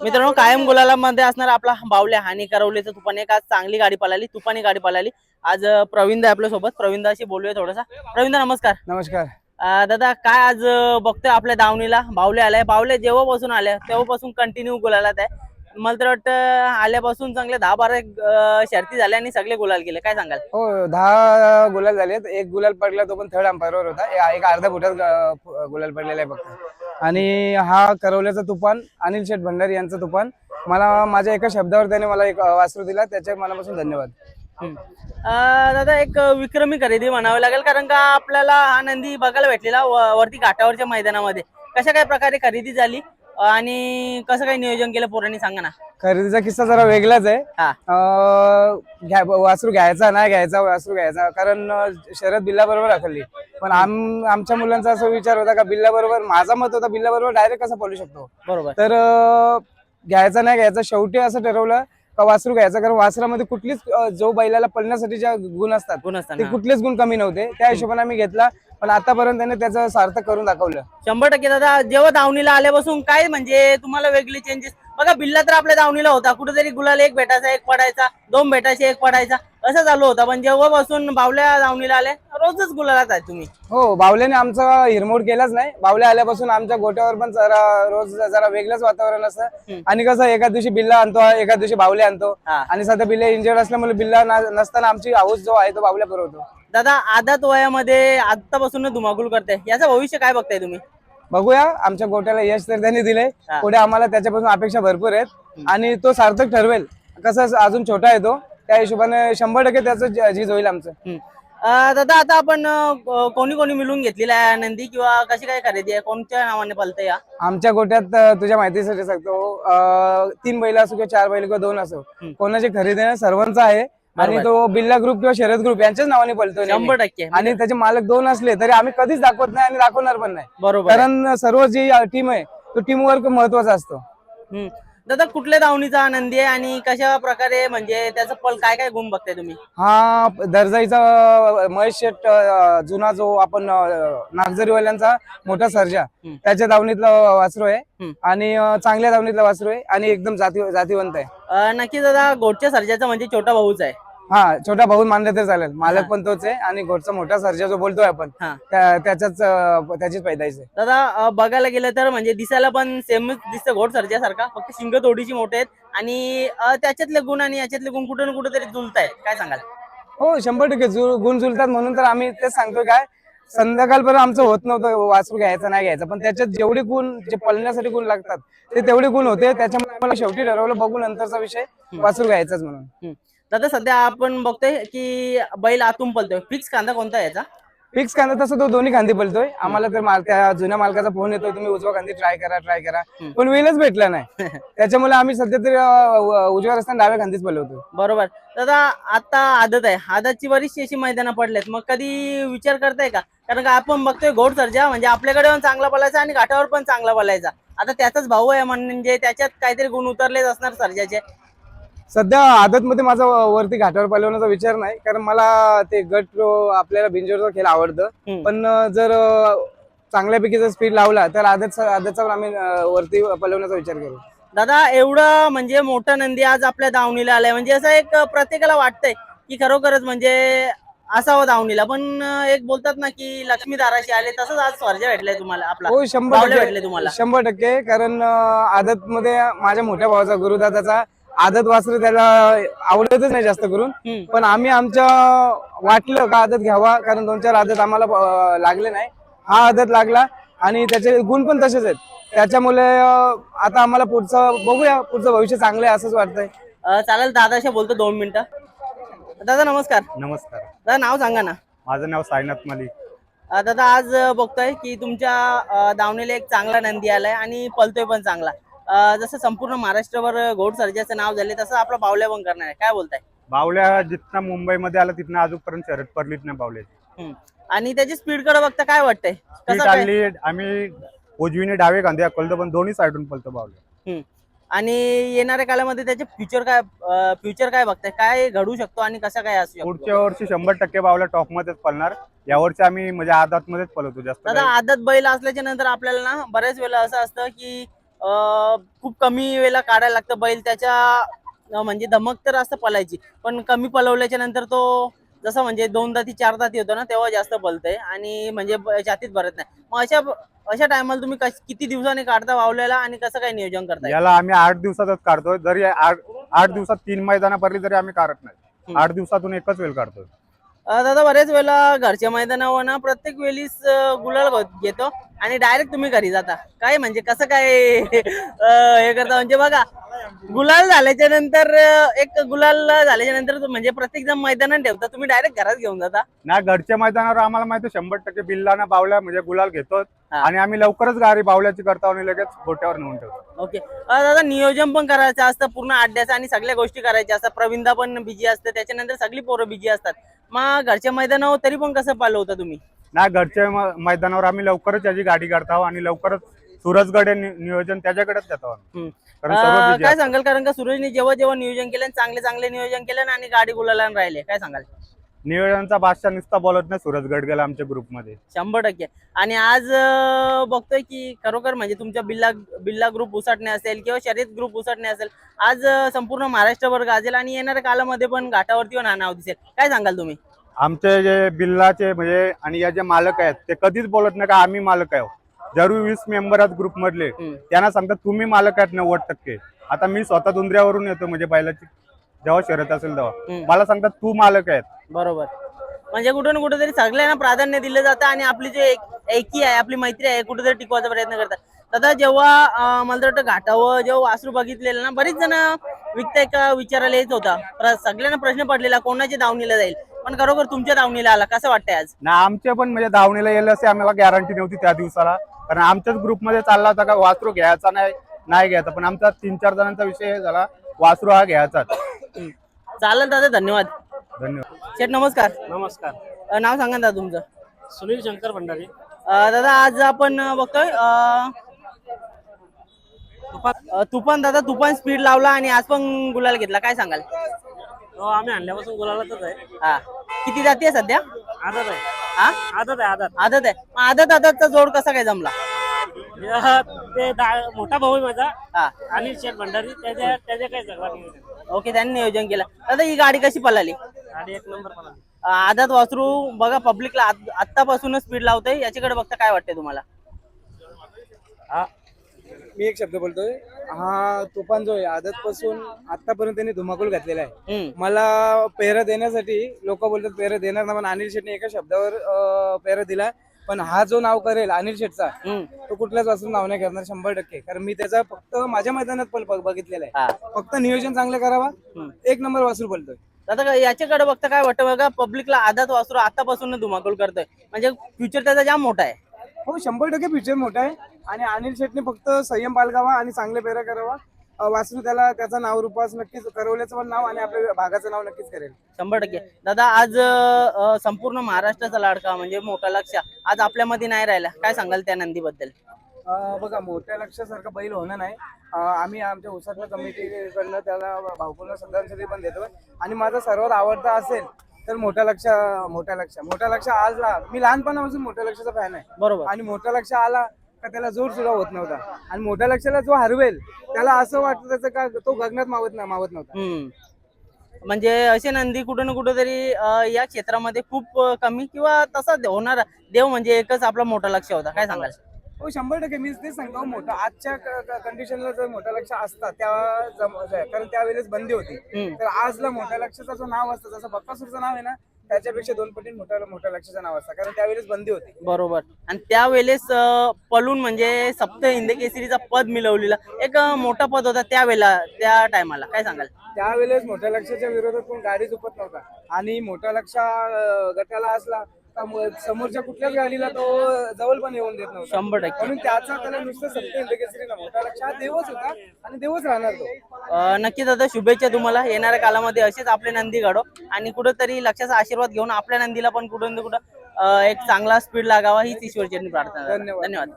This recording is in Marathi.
मित्रांनो, कायम गुलालामध्ये असणार आपला बावल्या आणि करवलीचं तुफान एक आज चांगली गाडी पळाली, तुफानी गाडी पळाली. आज प्रवीण आपल्या सोबत, प्रवीणदाशी बोलूया थोडासा. प्रवीण नमस्कार. नमस्कार. दादा काय आज बघतोय आपल्या दावणीला बावले आलाय. बावले जेव्हापासून आल्या तेव्हापासून कंटिन्यू गुलालात आहे. मला तर वाटतं आल्यापासून चांगले 10-12 शर्ती झाल्या आणि सगळे गुलाल गेले. काय सांगाल? हो, 10 गुलाल झालेत. एक गुलाल पडला तो पण थर्ड अंपायरवर होता. एक अर्ध्या फुटात गुलाल पडलेला आहे फक्त. आणि हा करवल्याचा तुफान, अनिल शेठ भंडारी यांचा तुफान, मला माझ्या एका शब्दावर त्याने मला एक वासरू दिला, त्याच्या मनापासून धन्यवाद. दादा एक विक्रमी खरेदी म्हणावी लागेल, कारण का आपल्याला हा नंदी बघायला भेटलेला वरती घाटावरच्या मैदानामध्ये. कशा काय प्रकारे खरेदी झाली आणि कसं काय नियोजन केलं पोरांनी सांगा ना. खरेदीचा किस्सा जरा वेगळाच आहे. वासरू घ्यायचा नाही घ्यायचा, वासरू घ्यायचा, कारण शरद बिल्ला बरोबर आखली. पण आमच्या मुलांचा असा विचार होता का बिल्ला बरोबर, माझा मत होता बिल्ला बरोबर डायरेक्ट कसा पळू शकतो. बरोबर. तर घ्यायचा नाही घ्यायचा, शेवटी असं ठरवलं का वासरू घ्यायचा, कारण वासरामध्ये कुठलीच जो बैलाला पळण्यासाठी ज्या गुण असतात ते कुठलेच गुण कमी नव्हते. त्या हिशोबाने आम्ही घेतला, पण आतापर्यंत त्याने त्याचं सार्थक करून दाखवलं. 100% दादा. जेव्हा दावणीला आल्यापासून काय म्हणजे तुम्हाला वेगळे चेंजेस बघा. बिल्ला तर आपल्या दावणीला होता, कुठेतरी गुलाल एक भेटायचा, एक पडायचा, 2 भेटायचे, एक पडायचा, असं चालू होता. पण जेव्हापासून बावल्या दावणीला आल्या रोजच गुलालात आहे तुम्ही. हो, बावल्याने आमचा हिरमोड केलाच नाही. बावल्या आल्यापासून आमच्या गोट्यावर पण रोज जरा वेगळंच वातावरण असतं. आणि कसं एका दिवशी बिल्ला आणतो, एका दिवशी बावल्या आणतो. आणि सध्या बिल्ला इंजर्ड असल्यामुळे बिल्ला नसताना आमची हाऊस जो आहे तो बावल्या पुरवतो. दादा आदत वयामध्ये आतापासून धुमाकूल करते, याचं भविष्य काय बघताय तुम्ही? बघूया, आमच्या गोट्याला यश तर त्यांनी दिलंय, पुढे आम्हाला त्याच्यापासून अपेक्षा भरपूर आहेत आणि तो सार्थक ठरवेल. कसं अजून छोटा आहे तो, त्या हिशोबाने 100% त्याचं झीज होईल आमचं. दादा आता आपण कोणी कोणी मिळून घेतलेला आहे नंदी, किंवा कशी काय खरेदी आहे, कोणत्या नावाने पळतंय? आमच्या गोट्यात तुझ्या माहितीसाठी सांगतो, 3 बैल असो किंवा 4 बैल किंवा 2 असो, कोणाची खरेदी नाही, सर्वांचा आहे. आणि तो बिल्ला ग्रुप किंवा शरद ग्रुप यांच्याच नावाने पळतो 100%. आणि त्याचे मालक 2 असले तरी आम्ही कधीच दाखवत नाही आणि दाखवणार पण नाही. बरोबर. कारण सर्व जी टीम आहे तो टीम वर्क महत्वाचा असतो. दादा कुठल्या दावणीचा नंदी आहे आणि कशा प्रकारे म्हणजे त्याचा पल काय काय गुण बघताय तुम्ही? हा दर्जाईचा महेश शेठ, जुना जो आपण नागझरीवाल्यांचा मोठा सर्जा, त्याच्या दावणीतला वासरू आहे आणि चांगल्या दावणीतला वासरू आहे आणि एकदम जातीवंत आहे. नक्की दादा, घोटच्या सर्जाचा म्हणजे छोटा भाऊच आहे. हा, छोटा भाऊ मानलं तर चालेल. मालक पण तोच आहे आणि घोटचा मोठा सर्जा जो बोलतोय आपण त्याचीच पैदाइश आहे. दादा बघायला गेलं तर म्हणजे दिसायला पण सेमच दिसतं घोट सर्जासारखा, फक्त शिंग थोडीशी मोठे आहेत आणि त्याच्यातले गुण आणि याच्यातले गुण कुठे ना कुठेतरी जुळतायत. काय सांगाल? हो, 100% गुण जुळतात, म्हणून तर आम्ही तेच सांगतोय. काय संध्याकाळपर्यंत आमचं होत नव्हतं वासरू घ्यायचं नाही घ्यायचं, पण त्याच्यात जेवढे गुण, जे पळण्यासाठी गुण लागतात ते तेवढे गुण होते. त्याच्यामुळे मला शेवटी ठरवलं बघू नंतरचा विषय, वासरू घ्यायचाच म्हणून. दादा सध्या आपण बघतोय की बैल आतून पळतोय, फिक्स कांदा कोणता याचा? फिक्स कांदा तसं तो दोन्ही खांदी पळतोय. आम्हाला तर त्या जुन्या मालकाचा फोन येतोय, तुम्ही उजवा खांदी ट्राय करा, पण वेळच भेटला नाही. त्याच्यामुळे आम्ही सध्या तरी उजव्या रस्त्याने डाव्या खांदीच पळवतो. बरोबर. दादा आता आदत आहे, आदतची बरीचशी अशी मैदानं पडलेत, मग कधी विचार करताय का? कारण का आपण बघतोय घोट सर्जा म्हणजे आपल्याकडे पण चांगला पळायचा आणि घाटावर पण चांगला पळायचा. आता त्याचाच भाऊ आहे म्हणजे त्याच्यात काहीतरी गुण उतरलेच असणार सर्जाचे. सध्या आदत मध्ये माझा वरती घाटावर पळवण्याचा विचार नाही, कारण मला ते गट आपल्याला बिंजोरचा खेळ आवडतं. पण जर चांगल्यापैकी जर स्पीड लावला तर आदतचा आम्ही वरती पळवण्याचा विचार करू. दादा एवढं म्हणजे मोठा नंदी आज आपल्या दावणीला आलाय, म्हणजे असं एक प्रत्येकाला वाटतंय की खरोखरच म्हणजे असावं दावणीला. पण एक बोलतात ना की लक्ष्मी दाराशी आले, तसंच आज सर्जा भेटलाय तुम्हाला, आपला हो, 100% भेटले तुम्हाला. 100%. कारण आदत मध्ये माझ्या मोठ्या भावाचा गुरुदादाचा आदत वासरू त्याला आवडतच नाही जास्त करून, पण आम्ही आमच्या वाटलं का आदत घ्यावा, कारण 2-4 आदत आम्हाला लागले नाही, हा आदत लागला आणि त्याचे गुण पण तसेच आहेत. त्याच्यामुळे आता आम्हाला पुढचं बघूया, पुढचं भविष्य चांगलं आहे असंच वाटतंय. चालेल, दादाशी बोलतो 2 मिनिटं. दादा नमस्कार. नमस्कार. दादा नाव सांगा ना. माझं नाव साईनाथ मलिक. दादा आज बघतोय की तुमच्या दावणीला एक चांगला नंदी आलाय आणि पलतोय पण चांगला. जसं संपूर्ण महाराष्ट्रावर घोट सर्जाचं नाव झाले, तसं आपला बावल्या पण करणार आहे. काय बोलताय? बावल्या जिथनं मुंबईमध्ये आला तिथनं अजूनपर्यंत शर्यत पडलीच नाही बावल्याची. आणि त्याची स्पीड कडे बघता काय वाटतंय? चालली, आम्ही उजवीने डावे खांदे पळतो, पण दोन्ही साईडून पळतो बावल्या. आणि येणाऱ्या काळामध्ये त्याचे फ्युचर काय बघताय, काय घडू शकतो आणि कसा काय असू शकतो? पुढच्या वर्षी 100% बावल्या टॉप मध्येच पळणार. यावर्षी आम्ही म्हणजे आदत मध्येच पळवतो जास्त. दादा आदत बैल असल्याच्या नंतर आपल्याला ना बऱ्याच वेळेला असं असतं की खूप कमी वेळेला काढायला लागतं बैल त्याच्या म्हणजे धमक तर असतं पलायची, पण कमी पलवल्याच्या नंतर तो जसं म्हणजे 2 दाती 4 दाती होतो ना तेव्हा जास्त पलतय आणि म्हणजे जातीत भरत नाही. मग अशा टायमाला तुम्ही किती दिवसांनी काढता वावल्याला आणि कसं काय नियोजन करताय? याला आम्ही 8 दिवसातच काढतोय. जरी 8 दिवसात 3 मैदाना भरली तरी आम्ही काढत नाही. 8 दिवसातून एकच वेळ काढतोय. दादा बरेच वेळेला घरच्या मैदानावर ना प्रत्येक वेळीच गुलाल घेतो आणि डायरेक्ट तुम्ही घरी जाता, काय म्हणजे कसं काय हे करता? म्हणजे बघा गुलाल झाल्याच्या नंतर एक गुलाल झाल्याच्या नंतर म्हणजे प्रत्येक जण मैदानात ठेवता, तुम्ही डायरेक्ट घरात घेऊन जाता. ना घरच्या मैदानावर आम्हाला माहिती 100% बिल्लाना बावल्या म्हणजे गुलाल घेतो हा. आणि आम्ही लवकरच गाडी बावल्याची करतो आणि लगेच गोट्यावर नेऊन ठेवतो. ओके दादा, नियोजन पण करायचं असतं पूर्ण अड्ड्याचं आणि सगळ्या गोष्टी करायच्या असतात. प्रवीणदा पण बिजी असते, त्याच्यानंतर सगळी पोरं बिजी असतात. मग घरच्या मैदानावर तरी पण कसं पालवता तुम्ही? ना घरच्या मैदानावर आम्ही लवकरच याची गाडी काढतो आणि लवकरच सूरजगड नियोजन त्याच्याकडेच देतो. कारण सर्व busy काय असतात. सांगाल, कारण का सूरजने जेव्हा जेव्हा नियोजन केलं चांगले नियोजन केलं आणि गाडी गुलाला राहिले, काय सांगाल? नियोजनचा बादशाह नुसता बोलत नाही, सूरजगड गेला आमच्या ग्रुपमध्ये. 100%. आणि आज बघतोय की खरोखर म्हणजे तुमच्या बिल्ला ग्रुप उसटणे असेल किंवा शर्यत ग्रुप उसटणे असेल, आज संपूर्ण महाराष्ट्रभर गाजेल आणि येणाऱ्या कालामध्ये पण घाटावरती पण हा नाव दिसेल. काय सांगाल तुम्ही? आमचे जे बिल्लाचे म्हणजे आणि या जे मालक आहेत ते कधीच बोलत नाही का आम्ही मालक आहे. जरूर 20 मेंबर आहेत ग्रुप मधले, त्यांना सांगतात तुम्ही मालक आहेत 90%. आता मी स्वतः दुंद्र्यावरून येतो म्हणजे बैलाची जेव्हा शर्यत असेल तेव्हा मला सांगतात तू मालक आहेत. बरोबर. म्हणजे कुठे ना कुठेतरी सगळ्यांना प्राधान्य दिलं जातं आणि आपली जे एकी आहे, आपली मैत्री आहे, कुठेतरी टिकवायचा प्रयत्न करतात. दादा जेव्हा मला तर वाटतं घाटावर जेव्हा वासरू बघितलेलं ना, बरीच जण विकताय का विचारायला येत होता, सगळ्यांना प्रश्न पडलेला कोणाच्या दावणीला जाईल, पण खरोखर तुमच्या दावणीला आला. कसं वाटतंय आज? ना आमचे पण म्हणजे धावणीला येईल असे आम्हाला गॅरंटी नव्हती त्या दिवसाला, कारण आमच्याच ग्रुपमध्ये चालला होता का वासरू घ्यायचा नाही घ्यायचा, पण आमचा 3-4 जणांचा विषय झाला वासरू हा घ्यायचा. चालेल दादा, धन्यवाद. धन्यवाद. शेठ नमस्कार. नमस्कार. नाव सांगा ना तुमचं? सुनील शंकर भंडारी. दादा आज आपण बघतोय तुफान स्पीड लावला आणि आज पण गुलाल घेतला, काय सांगाल? हो, आम्ही आणल्यापासून गुलालातच आहे. हा, किती जाती आहे सध्या? आदत आहे. हा, आदत आहे. आदत आदत आहे. आदतचा जोड कसा काय जमला? ते मोठा भाऊ आहे माझा, हा, अनिल शेठ भंडारी, त्याच्या काही सगळा नियोजन. ओके, त्यांनी नियोजन केलं. दादा ही गाडी कशी पळाली? गाडी 1 नंबर पळाली. आदत वासरू बघा पब्लिकला आत्तापासूनच स्पीड लावतंय, याच्याकडे बघता काय वाटतंय तुम्हाला? हा, मी एक शब्द बोलतोय. हा तुफान जो आहे आदत पासून आतापर्यंत त्यांनी धुमाकूळ घातलेला आहे. मला पेहरा देण्यासाठी लोक बोलतात पेहरा देणार ना, पण अनिल शेठने एका शब्दावर पेहरा दिला. पण हा जो नाव करेल अनिल शेठचा, तो कुठल्याच वासून नाव नाही करणार 100%. कारण मी त्याचा फक्त माझ्या मैदानात पण बघितलेला आहे. फक्त नियोजन चांगलं करावा, 1 नंबर वासरू बोलतोय. दादा याच्याकडे बघता काय वाटतं? बघा पब्लिकला आदत वासरू आतापासून धुमाकूळ करतोय, म्हणजे फ्युचर त्याचा जाम मोठा आहे. हो, 100% फ्युचर मोठा आहे. आणि अनिल शेठने फक्त संयम बाळगावा आणि चांगले पेहरा करावा. वासरू त्याचा नाव रूपास नक्कीच करवल्याचं पण नाव आणि आपल्या भागाचं नाव नक्कीच करेल 100%. दादा आज संपूर्ण महाराष्ट्राचा लाडका म्हणजे मोठा लक्ष आज आपल्यामध्ये नाही राहिला, काय सांगाल त्या नंदीबद्दल? बघा मोठ्या लक्षासारखा बैल होणं नाही. आम्ही आमच्या उसाटणं कमिटीकडनं त्याला भावपूर्ण श्रद्धांजली पण देतोय. आणि माझा सर्वात आवडता असेल तर मोठा लक्ष आजला मी लहानपणापासून मोठ्या लक्षाचा फॅन आहे. बरोबर. आणि मोठा लक्ष आला का त्याला जोर सुद्धा होत नव्हता. आणि मोठ्या लक्षाला जो हरवेल त्याला असं वाटतं त्याचं का तो गगनात मावत नव्हता. म्हणजे असे नंदी कुठे ना कुठेतरी या क्षेत्रामध्ये खूप कमी किंवा तसा होणार देव म्हणजे एकच आपला मोठा लक्ष होता, काय सांगाल? हो, 100% मी तेच सांगतो. मोठा आजच्या कंडिशनला जर मोठा लक्ष असता कारण त्यावेळेस बंदी होती, तर आजला मोठ्या लक्षाचं जो नाव असतं, जसं बक्कासूरचं नाव आहे ना, त्याच्यापेक्षा 2 पटीने मोठ्या लक्षाचं नाव असतं, कारण त्यावेळेस बंदी होती. बरोबर. आणि त्यावेळेस पलून म्हणजे सप्त हिंद केसरीचा पद मिळवलेला एक मोठा पद होता त्यावेळेला, त्या टायमाला, काय सांगाल? त्यावेळेस मोठ्या लक्षाच्या विरोधात कोण गाडी झुपत नव्हता. आणि मोठा लक्ष गटाला असला समोरच्या कुठल्याच गाडीला तो जवळ पण येऊन देत नव्हता. 100%. म्हणून त्याला नुसतं सत्य इंद्रकेसरी ना, मोठा लक्ष हा देवच होता आणि देवच राहणार तो. नक्कीच दादा, शुभेच्छा तुम्हाला. येणाऱ्या कालामध्ये असेच आपले नंदी घडो आणि कुठंतरी लक्षाचा आशीर्वाद घेऊन आपल्या नंदीला पण कुठं ना कुठं एक चांगला स्पीड लागावा हीच ईश्वरचरणी प्रार्थना. धन्यवाद.